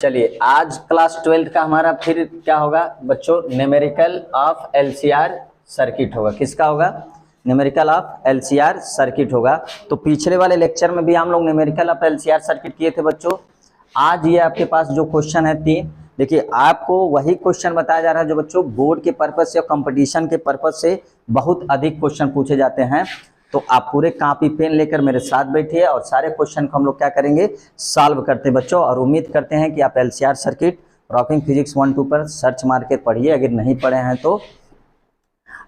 चलिए आज class 12th का हमारा फिर क्या होगा बच्चों, न्यूमेरिकल ऑफ एलसीआर सर्किट होगा। किसका होगा? न्यूमेरिकल ऑफ एलसीआर सर्किट होगा। तो पिछले वाले लेक्चर में भी हम लोग न्यूमेरिकल ऑफ एलसीआर सर्किट किए थे बच्चों। आज ये आपके पास जो क्वेश्चन है 3, देखिए आपको वही क्वेश्चन बताया जा रहा है जो बच्चों बोर्ड के पर्पज से और कंपटीशन के पर्पज से बहुत अधिक क्वेश्चन पूछे जाते हैं। तो आप पूरे कॉपी पेन लेकर मेरे साथ बैठिए और सारे क्वेश्चन को हम लोग क्या करेंगे, सॉल्व करते हैं बच्चों। और उम्मीद करते हैं कि आप एलसीआर सर्किट रॉकिंग फिजिक्स 1-2 पर सर्च मार के पढ़िए, अगर नहीं पढ़े हैं तो।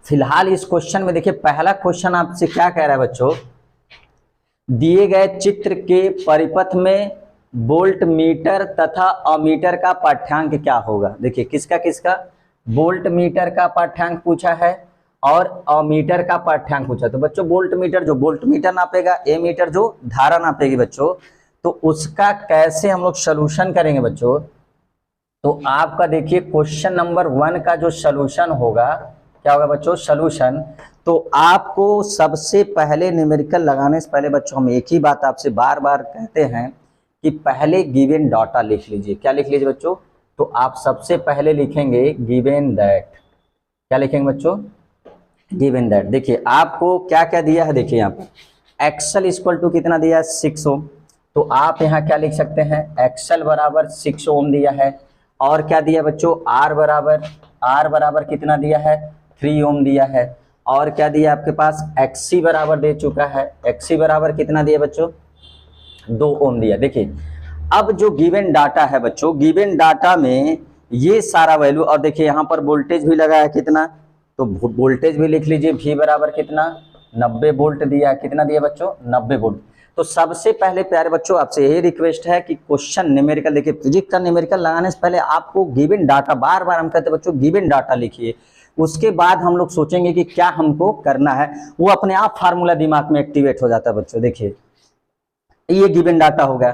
फिलहाल इस क्वेश्चन में देखिए पहला क्वेश्चन आपसे क्या कह रहा है बच्चों, दिए गए चित्र के परिपथ में वोल्ट मीटर तथा अमीटर का पाठ्यांक क्या होगा। देखिए किसका किसका, वोल्ट मीटर का पाठ्यांक पूछा है और अमीटर का पाठ्यांक पूछा। तो बच्चों वोल्ट मीटर जो वोल्ट मीटर नापेगा, ए मीटर जो धारा नापेगी बच्चों, तो उसका कैसे हम लोग सॉल्यूशन करेंगे बच्चों। तो आपका देखिए क्वेश्चन नंबर 1 का जो सॉल्यूशन होगा, क्या होगा बच्चों सॉल्यूशन। तो आपको सबसे पहले न्यूमेरिकल लगाने से पहले बच्चों हम एक ही बात आपसे बार बार कहते हैं कि पहले गिवन डाटा लिख लीजिए। क्या लिख लीजिए बच्चों? तो आप सबसे पहले लिखेंगे गिवन दैट। क्या लिखेंगे बच्चों? Given that. देखिए आपको क्या क्या दिया है, देखिए यहाँ पर एक्सल इक्वल टू कितना दिया है, 6 ओम। तो आप यहाँ क्या लिख सकते हैं, एक्सल बराबर 6 ओम दिया है। और क्या दिया बच्चों, आर बराबर कितना दिया है, 3 ओम दिया है। और क्या दिया आपके पास, एक्सी बराबर दे चुका है, एक्सी बराबर कितना दिया बच्चों, 2 ओम दिया। देखिए अब जो गिवन डाटा है बच्चों, गिवन डाटा में ये सारा वैल्यू, और देखिए यहाँ पर वोल्टेज भी लगा है कितना, तो वोल्टेज भी लिख लीजिए, V बराबर कितना, 90 वोल्ट दिया। कितना दिया बच्चों, 90 वोल्ट। तो सबसे पहले प्यारे बच्चों आपसे यही रिक्वेस्ट है कि क्वेश्चन न्यूमेरिकल, देखिए फिजिक्स का न्यूमेरिकल लगाने से पहले आपको गिवन डाटा, बार बार हम कहते हैं बच्चों गिवन डाटा लिखिए। उसके बाद हम लोग सोचेंगे कि क्या हमको करना है, वो अपने आप फार्मूला दिमाग में एक्टिवेट हो जाता है बच्चों। देखिए ये गिवन डाटा हो गया।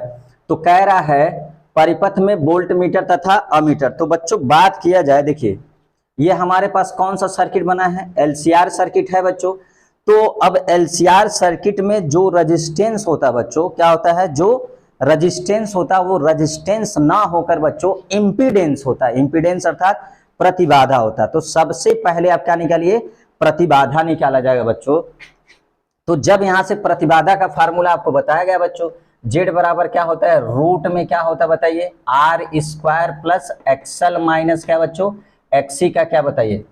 तो कह रहा है परिपथ में वोल्ट मीटर तथा अमीटर। तो बच्चों बात किया जाए, देखिए ये हमारे पास कौन सा सर्किट बना है, एलसीआर सर्किट है बच्चों। तो अब एलसीआर सर्किट में जो रेजिस्टेंस होता है बच्चों, क्या होता है, जो रेजिस्टेंस होता है वो रेजिस्टेंस ना होकर बच्चों इंपीडेंस होता है। इंपीडेंस अर्थात प्रतिबाधा होता है। तो सबसे पहले आप क्या निकालिए, प्रतिबाधा निकाला जाएगा बच्चों। तो जब यहां से प्रतिबाधा का फार्मूला आपको बताया गया बच्चों, जेड बराबर क्या होता है, रूट में क्या होता है बताइए, R square plus XL minus क्या बच्चों, एक्सी का क्या बताइए,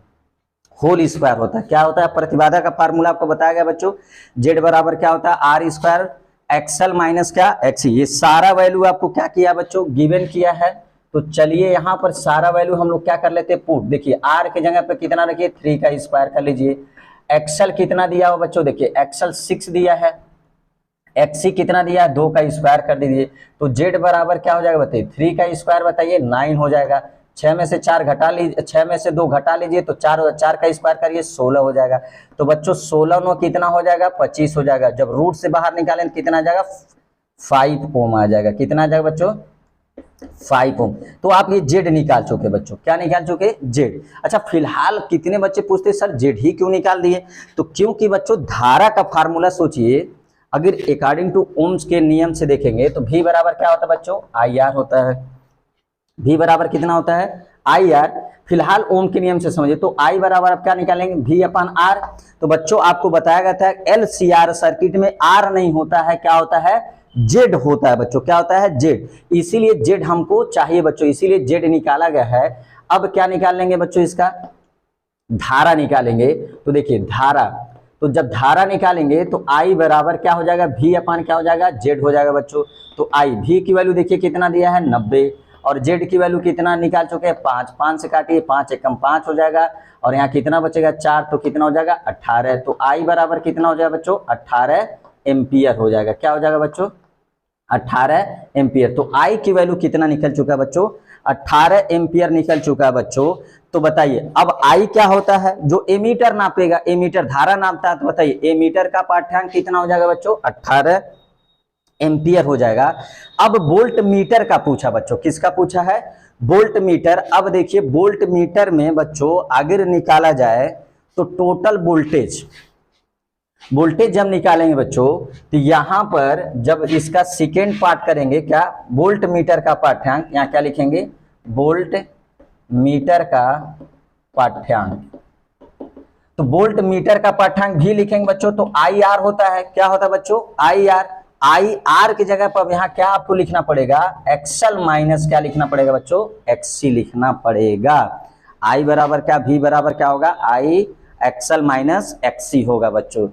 होल स्क्वायर होता है। क्या होता है, प्रतिबाधा का फार्मूला आपको बताया गया बच्चों, जेड बराबर क्या होता है, आर स्क्वायर एक्सएल माइनस क्या एक्सी। ये सारा वैल्यू आपको क्या किया बच्चों, गिवन किया है। तो चलिए यहाँ पर सारा वैल्यू हम लोग क्या कर लेते हैं, पुट। देखिए आर के जगह पे कितना रखिए, 3 का स्क्वायर कर लीजिए। एक्सएल कितना दिया हो बच्चों, देखिए एक्सएल 6 दिया है, एक्सी कितना दिया है, 2 का स्क्वायर कर दीजिए। तो जेड बराबर क्या हो जाएगा बताइए, 3 का स्क्वायर बताइए 9 हो जाएगा। 6 में से 4 घटा लीजिए, 6 में से 2 घटा लीजिए, तो 4 का स्क्वायर करिए 16 हो जाएगा। तो बच्चों 16 नो कितना हो जाएगा, 25 हो जाएगा। जब रूट से बाहर निकालें तो कितना आ जाएगा, 5 ओम आ जाएगा। कितना आ जाएगा बच्चों, 5 ओम। तो आप ये जेड निकाल चुके बच्चों, क्या निकाल चुके, जेड। अच्छा फिलहाल कितने बच्चे पूछते सर जेड ही क्यों निकाल दिए, तो क्योंकि बच्चों धारा का फार्मूला सोचिए, अगर अकॉर्डिंग टू ओम्स के नियम से देखेंगे तो V बराबर क्या होता है बच्चों, IR होता है। V बराबर कितना होता है, IR। फिलहाल ओम के नियम से समझिए, तो I बराबर आप क्या निकालेंगे, V/R। तो बच्चों आपको बताया गया था LCR सर्किट में R नहीं होता है, क्या होता है, Z होता है बच्चों। क्या होता है, Z। इसीलिए Z हमको चाहिए बच्चों, इसीलिए Z निकाला गया है। अब क्या निकाल लेंगे बच्चों, इसका धारा निकालेंगे। तो देखिए धारा, तो जब धारा निकालेंगे तो I बराबर क्या हो जाएगा, V/ क्या हो जाएगा, Z हो जाएगा बच्चों। तो I, V की वैल्यू देखिए कितना दिया है, 90, और Z की वैल्यू कितना निकाल चुके हैं, 5। 5 से काटिए, 5 एकम 5 हो जाएगा, और यहाँ कितना बचेगा, 4, तो कितना हो जाएगा, 18। तो I बराबर कितना हो जाएगा बच्चों, 18 एम्पियर हो जाएगा। क्या हो जाएगा बच्चों, 18 एम्पियर। तो I की वैल्यू कितना निकल चुका है बच्चों, 18 एम्पियर निकल चुका है बच्चों। तो बताइए अब I क्या होता है, जो एमीटर नापेगा, एमीटर धारा नापता है, तो बताइए एमीटर का पाठ्यांक कितना हो जाएगा बच्चों, 18 एम्पियर हो जाएगा। अब वोल्ट मीटर का पूछा बच्चों, किसका पूछा है, वोल्ट मीटर। अब देखिए वोल्ट मीटर में बच्चों अगर निकाला जाए तो टोटल वोल्टेज, वोल्टेज जब निकालेंगे बच्चों तो यहाँ पर जब इसका सेकेंड पार्ट करेंगे, क्या, वोल्ट मीटर का पाठ्यांक, यहाँ क्या लिखेंगे, वोल्ट मीटर का पाठ्यांक। तो वोल्ट मीटर का पाठ्यांक भी लिखेंगे बच्चों, तो आई आर होता है, क्या होता है बच्चों, आई आर। आई आर की जगह पर यहाँ क्या आपको लिखना पड़ेगा, एक्सएल माइनस क्या लिखना पड़ेगा बच्चों, एक्ससी लिखना पड़ेगा। आई बराबर क्या, वी बराबर क्या होगा, आई एक्सएल माइनस एक्ससी होगा बच्चों।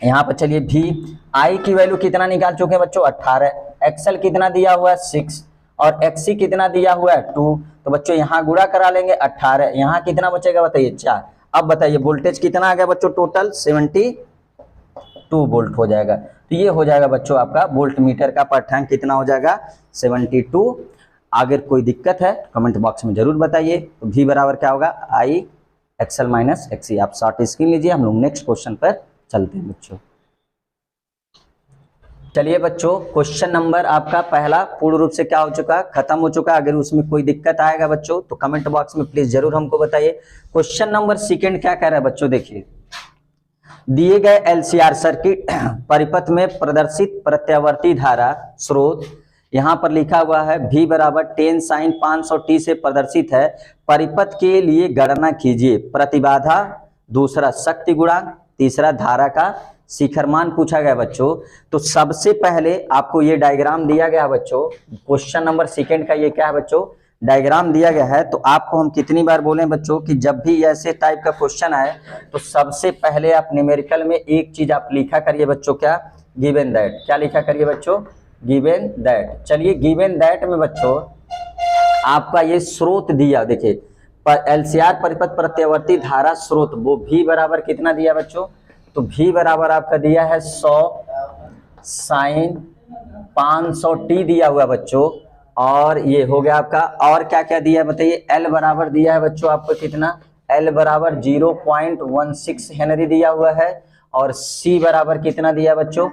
यहाँ पर चलिए भी आई की वैल्यू कितना निकाल चुके हैं बच्चों, 18, एक्सएल कितना दिया हुआ है 6 और एक्ससी कितना दिया हुआ है 2। तो बच्चों यहाँ गुणा करा लेंगे 18, यहाँ कितना बचेगा बताइए 4। अब बताइए वोल्टेज कितना आ गया बच्चों, टोटल 72 वोल्ट हो जाएगा। तो ये हो जाएगा बच्चों आपका वोल्ट मीटर का पाठ्यांक कितना हो जाएगा, 72। अगर कोई दिक्कत है कमेंट बॉक्स में जरूर बताइए। तो भी बराबर क्या होगा, आई एक्सएल माइनस एक्ससी। आप शॉर्ट स्क्रीन लीजिए, हम लोग नेक्स्ट क्वेश्चन पर चलते हैं बच्चों। चलिए बच्चों, क्वेश्चन नंबर आपका पहला पूर्ण रूप से क्या हो चुका, खत्म हो चुका। अगर उसमें कोई दिक्कत आएगा बच्चों तो कमेंट बॉक्स में प्लीज जरूर हमको बताइए। क्वेश्चन नंबर सेकंड क्या कह रहा है बच्चों, देखिए दिए गए एलसीआर सर्किट परिपथ में प्रदर्शित प्रत्यावर्ती धारा स्रोत, यहां पर लिखा हुआ है V बराबर 10 sin 500t से प्रदर्शित है। परिपथ के लिए गणना कीजिए प्रतिबाधा, दूसरा शक्ति गुणांक, तीसरा धारा का शिखर मान पूछा गया बच्चों। तो सबसे पहले आपको ये डायग्राम दिया गया बच्चों, क्वेश्चन नंबर सेकंड का ये क्या है बच्चों, डायग्राम दिया गया है। तो आपको हम कितनी बार बोले बच्चों कि जब भी ऐसे टाइप का क्वेश्चन आए तो सबसे पहले आप न्यूमेरिकल में एक चीज आप लिखा करिए बच्चों, क्या, गिवन दैट। क्या लिखा करिए बच्चों, गिवन दैट। चलिए गिवन दैट में बच्चों आपका ये स्रोत दिया, देखिए एलसीआर परिपथ प्रत्यावर्ती धारा स्रोत, वो भी बराबर कितना दिया बच्चों, तो भी बराबर आपका दिया है 100 साइन 500t दिया हुआ बच्चों। और ये हो गया आपका, और क्या क्या दिया बताइए, एल बराबर दिया है बच्चों आपको कितना, एल बराबर 0.16 हेनरी दिया हुआ है। और सी बराबर कितना दिया बच्चों,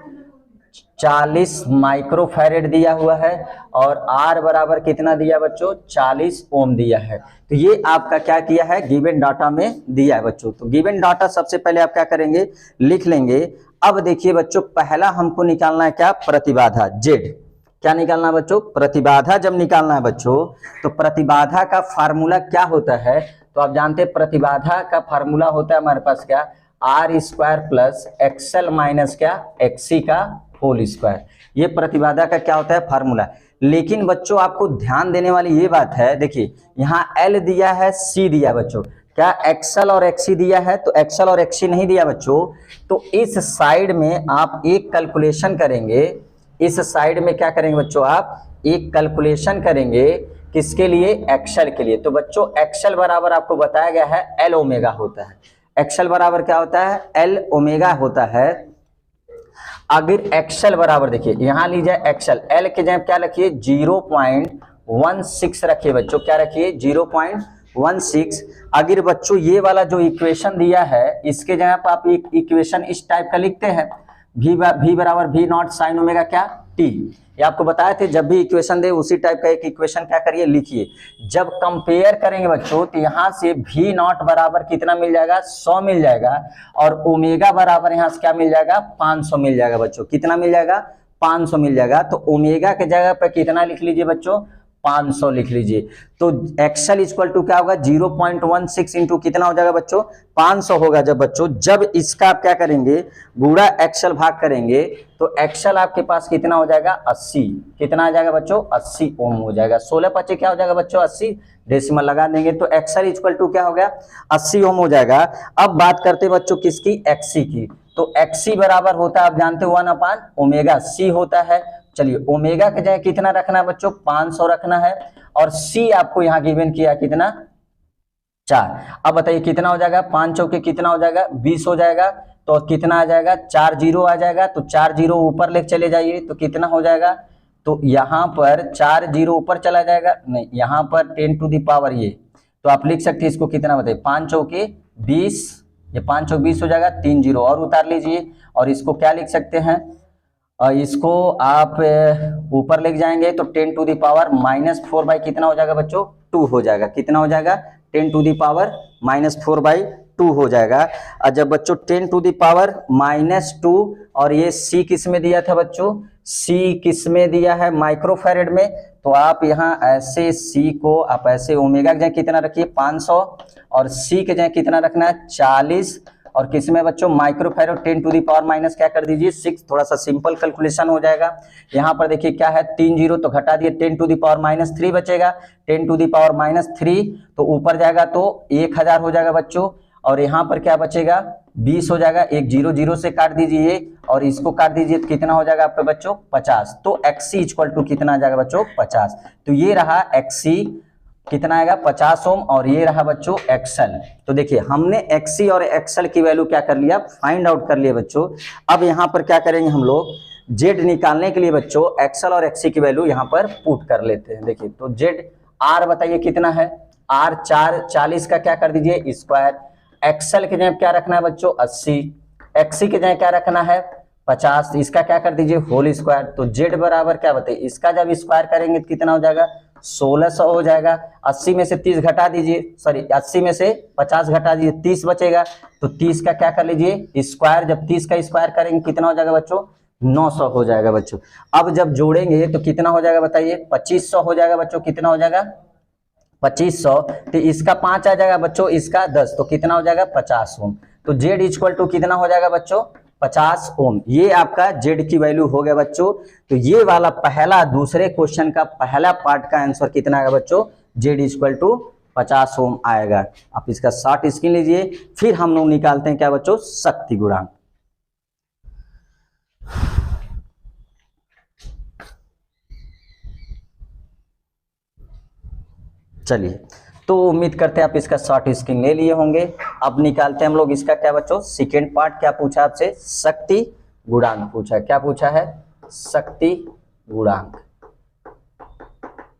40 माइक्रोफैरेड दिया हुआ है। और आर बराबर कितना दिया बच्चों, 40 ओम दिया है। तो ये आपका क्या किया है, गिवन डाटा में दिया है बच्चों। तो गिवन डाटा सबसे पहले आप क्या करेंगे, लिख लेंगे। अब देखिए बच्चों पहला हमको निकालना है क्या, प्रतिबाधा, जेड। क्या निकालना है बच्चों, प्रतिबाधा जब निकालना है बच्चों तो प्रतिबाधा का फार्मूला क्या होता है, तो आप जानते हैं प्रतिबाधा का फार्मूला होता है हमारे पास क्या, R square plus XL minus क्या, एक्ससी का होल स्क्वायर। ये प्रतिबाधा का क्या होता है, फार्मूला। लेकिन बच्चों आपको ध्यान देने वाली ये बात है, देखिए यहाँ एल दिया है, सी दिया बच्चों, क्या एक्सएल और एक्ससी दिया है, तो एक्सएल और एक्ससी नहीं दिया बच्चों। तो इस साइड में आप एक कैलकुलेशन करेंगे, इस साइड में क्या करेंगे बच्चों, आप एक कैलकुलेशन करेंगे किसके लिए, एक्सएल के लिए। तो बच्चों एक्सएल बराबर आपको बताया गया है एल ओमेगा होता है। एक्सएल बराबर क्या होता है, एल ओमेगा होता है। अगर एक्सएल बराबर, देखिए यहां लीजिए एक्सएल, एल के जगह क्या रखिए 0.16 रखिए बच्चों, क्या रखिए 0.16। अगर बच्चों ये वाला जो इक्वेशन दिया है इसके जगह पर आप एक इक्वेशन इस टाइप का लिखते हैं, भी बराबर भी नॉट साइन ओमेगा क्या, टी। ये आपको बताए थे, जब भी इक्वेशन दे उसी टाइप का एक इक्वेशन क्या करिए, लिखिए। जब कंपेयर करेंगे बच्चों तो यहाँ से भी नॉट बराबर कितना मिल जाएगा, 100 मिल जाएगा। और ओमेगा बराबर यहाँ से क्या मिल जाएगा, 500 मिल जाएगा बच्चों। कितना मिल जाएगा, 500 मिल जाएगा। तो ओमेगा के जगह पर कितना लिख लीजिए बच्चों, 500 लिख लीजिए। तो एक्सएल इक्वल टू क्या होगा, 0.16 इंटू कितना हो जाएगा बच्चों, 500 होगा। जब बच्चों जब इसका आप क्या करेंगे, गुणा एक्सएल भाग करेंगे तो एक्सएल आपके पास कितना हो जाएगा, 80। कितना आ जाएगा बच्चों, 80 ओम हो जाएगा। 16 क्या हो जाएगा बच्चों, 80, डेसिमल लगा देंगे तो एक्सएल इक्वल टू क्या हो गया, 80 ओम हो जाएगा। अब बात करते हैं बच्चों किसकी, एक्ससी की। तो एक्ससी बराबर होता है, आप जानते हो 1/ओमेगा सी होता है। चलिए ओमेगा के जगह कितना रखना है बच्चों, 500 रखना है। और सी आपको यहाँ गिवन किया कितना, 4। अब बताइए कितना हो जाएगा, 5 चौके कितना हो जाएगा, 20 हो जाएगा। तो कितना आ जाएगा, 4 जीरो आ जाएगा। तो 4 जीरो ऊपर लेके चले जाइए तो कितना हो जाएगा, तो यहाँ पर 4 जीरो ऊपर चला जाएगा, नहीं यहाँ पर 10 टू द पावर ये। तो आप लिख सकते हैं इसको कितना, बताइए 5 चौके 20, ये 5 चौके 20 हो जाएगा, 3 जीरो और उतार लीजिए। और इसको क्या लिख सकते हैं, इसको आप ऊपर लेके जाएंगे तो 10 टू द पावर -4 बाई कितना हो जाएगा बच्चों, 2 हो जाएगा। कितना हो जाएगा, 10 टू द पावर -4 बाई 2 हो जाएगा। और जब बच्चों 10 टू द पावर -2 और ये C किस में दिया था बच्चों, C किस में दिया है, माइक्रोफैरेड में। तो आप यहाँ ऐसे C को आप ऐसे ओमेगा के जगह कितना रखिए 500 और C के जगह कितना रखना है 40 और किस में बच्चों microfarad 10 to the power minus क्या कर दीजिए 6। थोड़ा सा सिंपल कैलकुलेशन हो जाएगा। यहाँ पर देखिए क्या है 3 जीरो तो घटा दिए 10 टू दी पावर -3 बचेगा। 10 टू दी पावर -3 तो ऊपर जाएगा तो 1000 हो जाएगा बच्चों और यहाँ पर क्या बचेगा 20 हो जाएगा। एक 0 0 से काट दीजिए और इसको काट दीजिए तो कितना हो जाएगा आपका बच्चों 50। तो XC इक्वल टू कितना आ जाएगा बच्चों 50। तो ये रहा XC कितना आएगा 50 ओम और ये रहा बच्चों XL। तो देखिए हमने XC और XL की वैल्यू क्या कर लिया फाइंड आउट कर लिए बच्चों। अब यहाँ पर क्या करेंगे हम लोग Z निकालने के लिए बच्चों XL और XC की वैल्यू यहाँ पर पुट कर लेते हैं। देखिए तो Z R बताइए कितना है R 40 का क्या कर दीजिए स्क्वायर। XL के जगह क्या रखना है बच्चों 80, XC के जगह क्या रखना है 50, इसका क्या कर दीजिए होल स्क्वायर। तो Z बराबर क्या बताइए इसका जब स्क्वायर करेंगे तो कितना हो जाएगा 1600 हो जाएगा। 80 में से 30 घटा दीजिए, सॉरी 80 में से 50 घटा दीजिए 30 बचेगा। तो 30 का क्या कर लीजिए स्क्वायर, जब 30 का स्क्वायर करेंगे कितना हो जाएगा बच्चों 900 हो जाएगा बच्चों। अब जब जोड़ेंगे तो कितना हो जाएगा बताइए 2500 हो जाएगा बच्चों। कितना हो जाएगा 2500। तो इसका 5 आ जाएगा बच्चों, इसका 10 तो कितना हो जाएगा 50 ओम। तो Z इक्वल टू कितना हो जाएगा बच्चों 50 ओम। ये आपका Z की वैल्यू हो गया बच्चों। तो ये वाला पहला दूसरे क्वेश्चन का पहला पार्ट का आंसर कितना आएगा बच्चों Z इक्वल टू 50 ओम आएगा। आप इसका शॉर्ट स्क्रीन लीजिए। फिर हम लोग निकालते हैं क्या बच्चों शक्ति गुणांक। चलिए तो उम्मीद करते हैं आप इसका शॉर्ट स्क्रीन ले लिए होंगे। अब निकालते हैं हम लोग इसका क्या बच्चों सेकेंड पार्ट। क्या पूछा आपसे शक्ति गुणांक पूछा है। क्या पूछा है शक्ति गुणांक।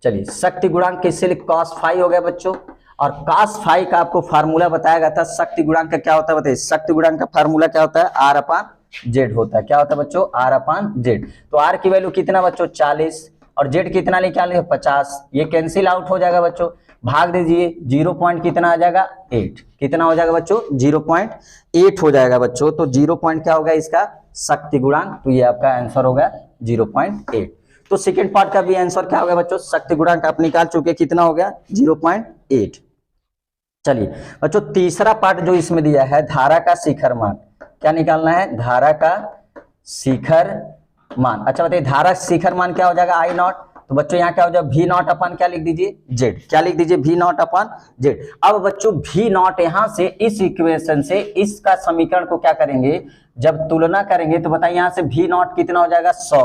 चलिए शक्ति गुणांक किससे cos फाई हो गया बच्चों और cos फाई का आपको फार्मूला बताया गया था। शक्ति गुणांक का क्या होता है बताइए। शक्ति गुणांक का फार्मूला क्या होता है R/Z होता है। क्या होता है बच्चों R/Z। तो R की वैल्यू कितना बच्चों 40 और Z कितना निकाले 50। ये कैंसिल आउट हो जाएगा बच्चों, भाग दीजिए 0 पॉइंट कितना आ जाएगा 8। कितना हो जाएगा बच्चों 0.8 हो जाएगा बच्चों। तो 0 पॉइंट क्या होगा इसका शक्ति गुणांक। तो ये आपका आंसर होगा 0.8। तो सेकेंड पार्ट का भी आंसर क्या होगा बच्चों शक्ति गुणांक आप निकाल चुके कितना हो गया 0.8। चलिए बच्चों तीसरा पार्ट जो इसमें दिया है धारा का शिखर मान। क्या निकालना है धारा का शिखर मान। अच्छा बताइए धारा शिखर मान क्या हो जाएगा I0। तो बच्चों यहाँ क्या हो जाएगा V0 अपन क्या लिख दीजिए Z। क्या लिख दीजिए V0 अपन Z। अब बच्चों V0 यहाँ से इस इक्वेशन से इसका समीकरण को क्या करेंगे जब तुलना करेंगे तो बताइए यहाँ से V0 कितना हो जाएगा 100।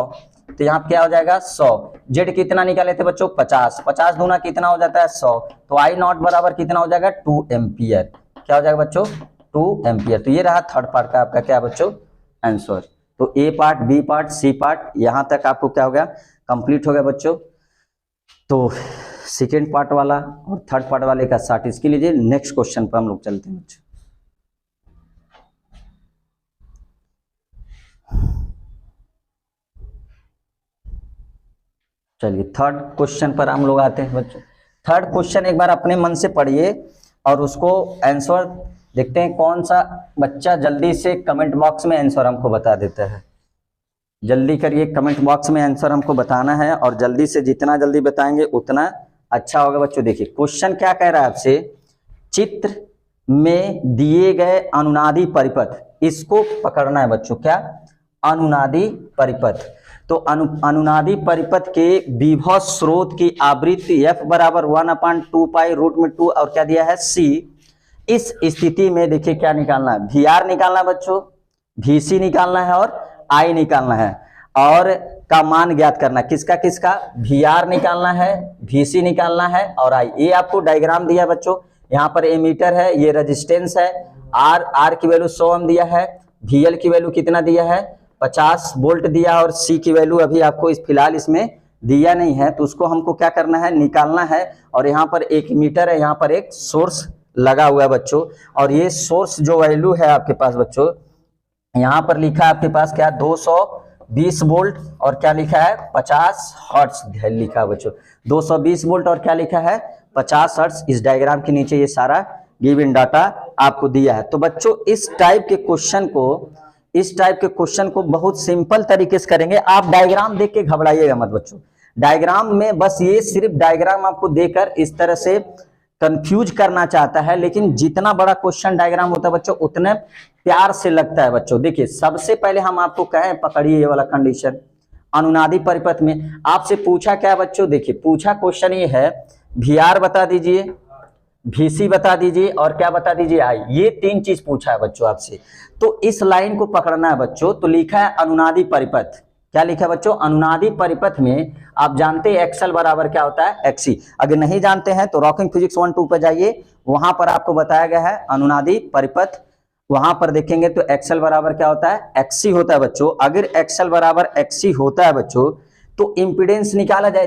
तो यहाँ क्या हो जाएगा 100। Z कितना निकाले थे बच्चों 50, 50 दूना कितना हो जाता है 100। तो I0 बराबर कितना हो जाएगा 2 एम्पियर। क्या हो जाएगा बच्चों 2 एम्पियर। तो ये रहा थर्ड पार्ट का आपका क्या बच्चों आंसर। तो A part B part C part यहाँ तक आपको क्या हो गया कंप्लीट हो गया बच्चों। तो सेकेंड पार्ट वाला और थर्ड पार्ट वाले का शॉर्ट इसके लीजिए। नेक्स्ट क्वेश्चन पर हम लोग चलते हैं बच्चों। चलिए थर्ड क्वेश्चन पर हम लोग आते हैं बच्चों। थर्ड क्वेश्चन एक बार अपने मन से पढ़िए और उसको आंसर देखते हैं कौन सा बच्चा जल्दी से कमेंट बॉक्स में आंसर हमको बता देता है। जल्दी करिए कमेंट बॉक्स में आंसर हमको बताना है और जल्दी से जितना जल्दी बताएंगे उतना अच्छा होगा बच्चों। देखिए क्वेश्चन क्या कह रहा है आपसे चित्र में दिए गए अनुनादी परिपथ इसको पकड़ना है बच्चों। क्या अनुनादी परिपथ। तो अनुनादी परिपथ के विभव स्रोत की आवृत्ति F बराबर 1/2 पाई रूट में 2 और क्या दिया है C। इस स्थिति में देखिए क्या निकालना है VR निकालना है बच्चों, VC निकालना है और I निकालना है और का मान ज्ञात करना है। किसका किसका VR निकालना है, VC निकालना है और I। ये आपको डायग्राम दिया बच्चों। यहाँ पर एमीटर है, ये रेजिस्टेंस है। R की वैल्यू 100 ओम दिया है, VL की वैल्यू कितना दिया है 50 वोल्ट दिया और C की वैल्यू अभी आपको इस फिलहाल इसमें दिया नहीं है। तो उसको हमको क्या करना है निकालना है। और यहाँ पर एक मीटर है, यहाँ पर एक सोर्स लगा हुआ है बच्चों। और ये सोर्स जो वैल्यू है आपके पास बच्चों यहाँ पर लिखा है आपके पास क्या 220 वोल्ट और क्या लिखा है 50 हर्ट्ज लिखा है बच्चों। 220 वोल्ट और क्या लिखा है 50 हर्ट्ज। इस डायग्राम के नीचे ये सारा गिवन डाटा आपको दिया है। तो बच्चों इस टाइप के क्वेश्चन को बहुत सिंपल तरीके से करेंगे। आप डायग्राम देख के घबराइएगा मत बच्चों। डायग्राम में बस ये सिर्फ डायग्राम आपको देकर इस तरह से कंफ्यूज करना चाहता है, लेकिन जितना बड़ा क्वेश्चन डायग्राम होता है बच्चों उतने प्यार से लगता है बच्चों। देखिए सबसे पहले हम आपको कहें, पकड़िए ये वाला कंडीशन। अनुनादी परिपथ में आपसे पूछा क्या बच्चों, देखिए पूछा क्वेश्चन ये है, वी बता दीजिए, VC बता दीजिए और क्या बता दीजिए, I। ये 3 चीज पूछा है बच्चों आपसे। तो इस लाइन को पकड़ना है बच्चों। तो लिखा है अनुनादी परिपथ। क्या लिखा है बच्चों, अनुनादी परिपथ में आप जानते हैं एक्सल बराबर क्या होता है, XC। अगर नहीं जानते हैं तो रॉकिंग फिजिक्स 1-2 पर जाइए, वहां पर आपको बताया गया है अनुनादी परिपथ। वहां पर देखेंगे तो एक्सल बराबर क्या होता है, XC होता है बच्चों। अगर एक्सल बराबर XC होता है बच्चों तो इंपीडेंस निकाला जाए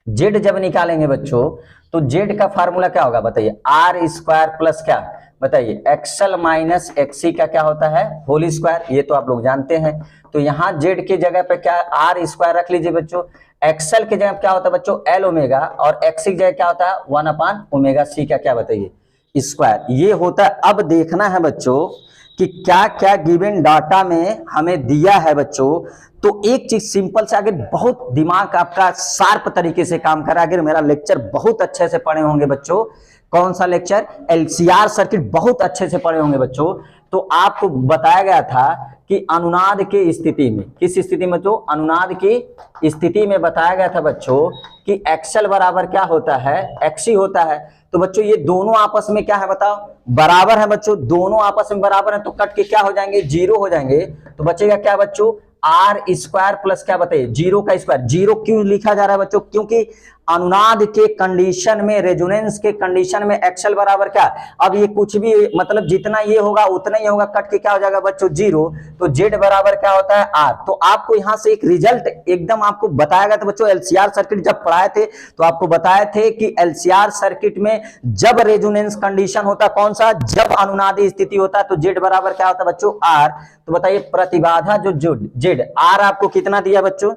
जेड जब निकालेंगे बच्चों तो जेड का फार्मूला क्या होगा बताइए, R² प्लस क्या बताइए, एक्सल माइनस XC का क्या होता है, होल स्क्वायर। ये तो आप लोग जानते हैं। तो यहाँ जेड के जगह पे क्या R² रख लीजिए बच्चों। एक्सल के जगह क्या होता है बच्चों, L ओमेगा, और XC की जगह क्या होता है 1/ओमेगा C का क्या बताइए, स्क्वायर। ये होता है। अब देखना है बच्चों कि क्या क्या गिवन डाटा में हमें दिया है बच्चों। तो एक चीज सिंपल से, अगर बहुत दिमाग आपका शार्प तरीके से काम करा, अगर मेरा लेक्चर बहुत अच्छे से पढ़े होंगे बच्चों, कौन सा लेक्चर, LCR सर्किट बहुत अच्छे से पढ़े होंगे बच्चों, तो आपको बताया गया था कि अनुनाद की स्थिति में, किस स्थिति में, तो अनुनाद की स्थिति में बताया गया था बच्चों कि एक्सल बराबर क्या होता है, XC होता है। तो बच्चों ये दोनों आपस में क्या है बताओ, बराबर है बच्चों। दोनों आपस में बराबर है तो कट के क्या हो जाएंगे, 0 हो जाएंगे। तो बचेगा क्या बच्चों, R² प्लस क्या बताइए, 0 का स्क्वायर। 0 क्यों लिखा जा रहा है बच्चों, क्योंकि अनुनाद के कंडीशन में, रेजोनेंस के कंडीशन में एक्सल बराबर क्या, अब ये कुछ भी मतलब जितना ये होगा उतना ही होगा, कट के क्या हो जाएगा बच्चों 0। तो जेड बराबर क्या होता है R। तो आपको यहां से एक रिजल्ट एकदम आपको बताया गया था बच्चों। LCR सर्किट जब पढ़ाए थे तो आपको बताए थे कि LCR सर्किट में जब रेजोनेंस कंडीशन होता कौन सा, जब अनुनादी स्थिति होता है तो जेड बराबर क्या होता है बच्चों R। तो बताइए प्रतिबाधा जो जेड, R आपको कितना दिया बच्चों,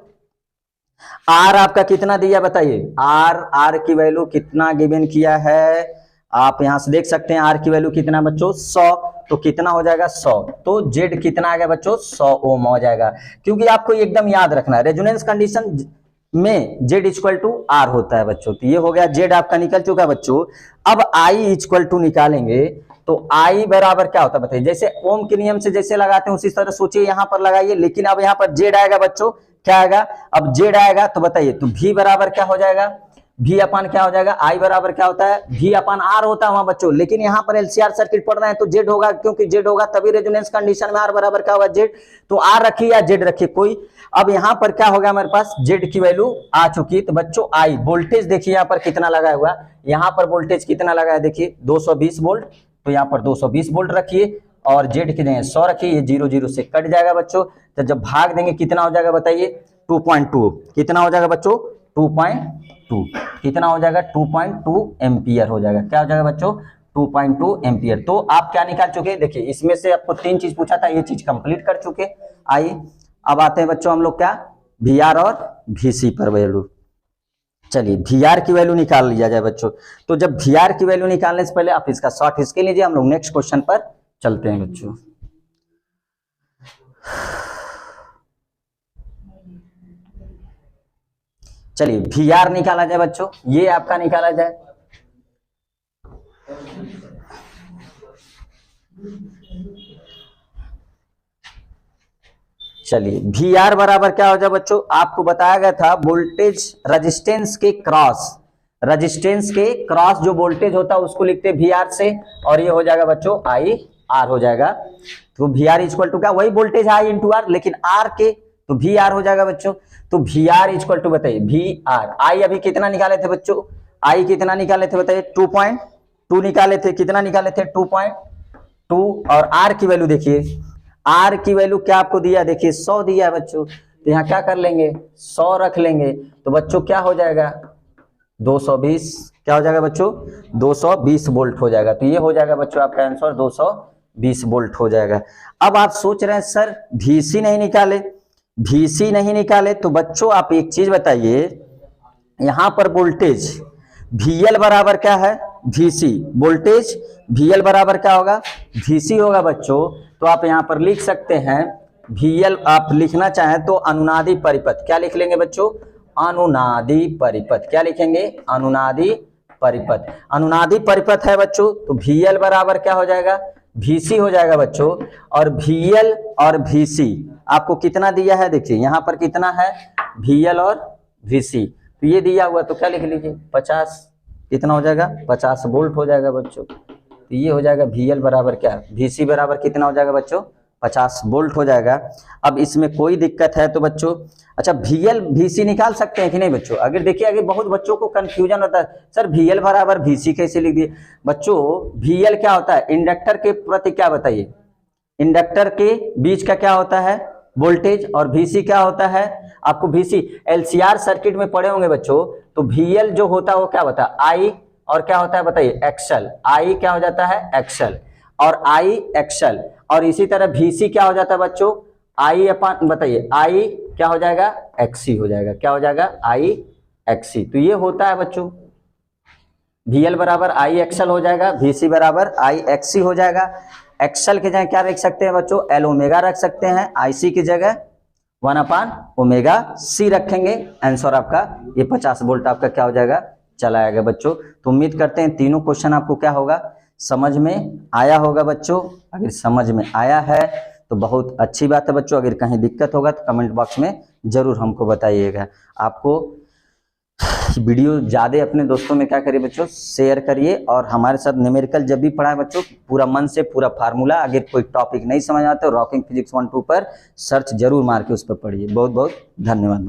R आपका कितना दिया बताइए, R की वैल्यू कितना गिवन किया है, आप यहां से देख सकते हैं। R की वैल्यू कितना बच्चों 100। तो कितना हो जाएगा 100। तो जेड कितना आ गया बच्चों 100 ओम हो जाएगा। क्योंकि आपको एकदम याद रखना है रेजोनेंस कंडीशन में Z=R होता है बच्चों। तो ये हो गया, जेड आपका निकल चुका है बच्चों। अब I निकालेंगे तो I बराबर क्या होता है बताइए, जैसे ओम के नियम से जैसे लगाते हैं उसी तरह सोचिए यहां पर लगाइए। लेकिन अब यहां पर जेड आएगा बच्चों, क्या आएगा, अब जेड आएगा तो बताइए, तो V बराबर क्या हो जाएगा, V अपान क्या हो जाएगा, I बराबर क्या होता है, V अपान R होता है वहां बच्चों। लेकिन यहाँ पर LCR सर्किट पढ़ रहे हैं तो जेड होगा, क्योंकि जेड होगा तभी रेजोनेंस कंडीशन में R बराबर क्या होगा जेड। तो R रखिए या जेड रखिए कोई। अब यहाँ पर क्या होगा, हमारे पास जेड की वैल्यू आ चुकी। तो बच्चों I वोल्टेज देखिए यहाँ पर कितना लगा हुआ, यहाँ पर वोल्टेज कितना लगा है देखिए 220 वोल्ट। तो यहाँ पर 220 वोल्ट रखिए और जेड की जगह 100 रखिए। ये 0 0 से कट जाएगा बच्चों। तो जब भाग देंगे कितना हो जाएगा बताइए 2.2। कितना हो जाएगा बच्चों 2.2। कितना हो जाएगा 2.2 एम्पियर हो जाएगा। क्या हो जाएगा बच्चों 2.2 एम्पियर। तो आप क्या निकाल चुके, देखिए इसमें से आपको 3 चीज पूछा था, ये चीज कंप्लीट कर चुके। आइए अब आते हैं बच्चों हम लोग क्या, VR और VC पर वैल्यू। चलिए VR की वैल्यू निकाल लिया जाए बच्चों। तो जब VR की वैल्यू निकालने से पहले आप इसका शॉर्ट हिस्ट्री लीजिए, हम लोग नेक्स्ट क्वेश्चन पर चलते हैं बच्चों। चलिए VR निकाला जाए बच्चों, ये आपका निकाला जाए। चलिए VR बराबर क्या हो जाए बच्चों, आपको बताया गया था वोल्टेज रेजिस्टेंस के क्रॉस जो वोल्टेज होता है उसको लिखते हैं VR से, और ये हो जाएगा बच्चों IR हो जाएगा। तो VR इक्वल टू क्या, वही वोल्टेज I इंटू R, लेकिन R के तो VR हो जाएगा बच्चों। तो VR इक्वल टू बताइए VR, I अभी कितना निकाले थे बच्चों, I कितना निकाले थे बताइए 2.2 निकाले थे। कितना निकाले थे 2.2। और R की वैल्यू देखिए, R की वैल्यू क्या आपको दिया देखिए 100 दिया है बच्चों। तो यहाँ क्या कर लेंगे 100 रख लेंगे। तो बच्चों क्या हो जाएगा 220, क्या हो जाएगा बच्चों 220 वोल्ट हो जाएगा। तो ये हो जाएगा बच्चों आपका आंसर 220 वोल्ट हो जाएगा। अब आप सोच रहे हैं सर VC नहीं निकाले, तो बच्चों आप एक चीज बताइए, यहां पर वोल्टेज VL बराबर क्या है VC, वोल्टेज VL बराबर क्या होगा, VC होगा बच्चों। तो आप यहाँ पर लिख सकते हैं VL, आप लिखना चाहें तो अनुनादी परिपथ, क्या लिख लेंगे बच्चों, अनुनादी परिपथ, क्या लिखेंगे, अनुनादी परिपथ। अनुनादी परिपथ है बच्चों, तो VL बराबर क्या हो जाएगा, VC हो जाएगा बच्चों। और VL और VC आपको कितना दिया है, देखिए यहाँ पर कितना है, VL और VC, तो ये दिया हुआ, तो क्या लिख लीजिए 50, कितना हो जाएगा, 50 वोल्ट हो जाएगा बच्चों। तो ये हो जाएगा VL बराबर क्या, VC बराबर कितना हो जाएगा बच्चों, 50 वोल्ट हो जाएगा। अब इसमें कोई दिक्कत है तो बच्चों, अच्छा VL VC निकाल सकते हैं कि नहीं बच्चों। अगर देखिए आगे बहुत बच्चों को कंफ्यूजन होता है, सर VL बराबर VC कैसे लिख दिए। बच्चों VL क्या होता है, इंडक्टर के प्रति क्या बताइए, इंडक्टर के बीच का क्या होता है, वोल्टेज। और VC क्या होता है, आपको VC LCR सर्किट में पढ़े होंगे बच्चों। तो VL जो होता है वो क्या होता है, I, और क्या होता है बताइए, एक्सल। I क्या हो जाता है, एक्सल, और I एक्सल। और इसी तरह VC क्या हो जाता है बच्चों, I अपन बताइए, I क्या हो जाएगा, XC हो जाएगा, क्या हो जाएगा, I XC। तो ये होता है बच्चों, VL बराबर I एक्सल हो जाएगा, VC बराबर I XC हो जाएगा। एक्सल की जगह क्या रख सकते हैं बच्चों, L ओमेगा रख सकते हैं, IC की जगह 1/ओमेगा C रखेंगे। आंसर आपका ये 50 वोल्ट आपका क्या हो जाएगा, चला आएगा बच्चों। तो उम्मीद करते हैं तीनों क्वेश्चन आपको क्या होगा, समझ में आया होगा बच्चों। अगर समझ में आया है तो बहुत अच्छी बात है बच्चों। अगर कहीं दिक्कत होगा तो कमेंट बॉक्स में जरूर हमको बताइएगा। आपको वीडियो ज़्यादा अपने दोस्तों में क्या करिए बच्चों, शेयर करिए। और हमारे साथ न्यूमेरिकल जब भी पढ़ाए बच्चों, पूरा मन से पूरा फार्मूला, अगर कोई टॉपिक नहीं समझ आता तो रॉकिंग फिजिक्स 1-2 पर सर्च जरूर मार के उस पर पढ़िए। बहुत बहुत धन्यवाद बच्चों।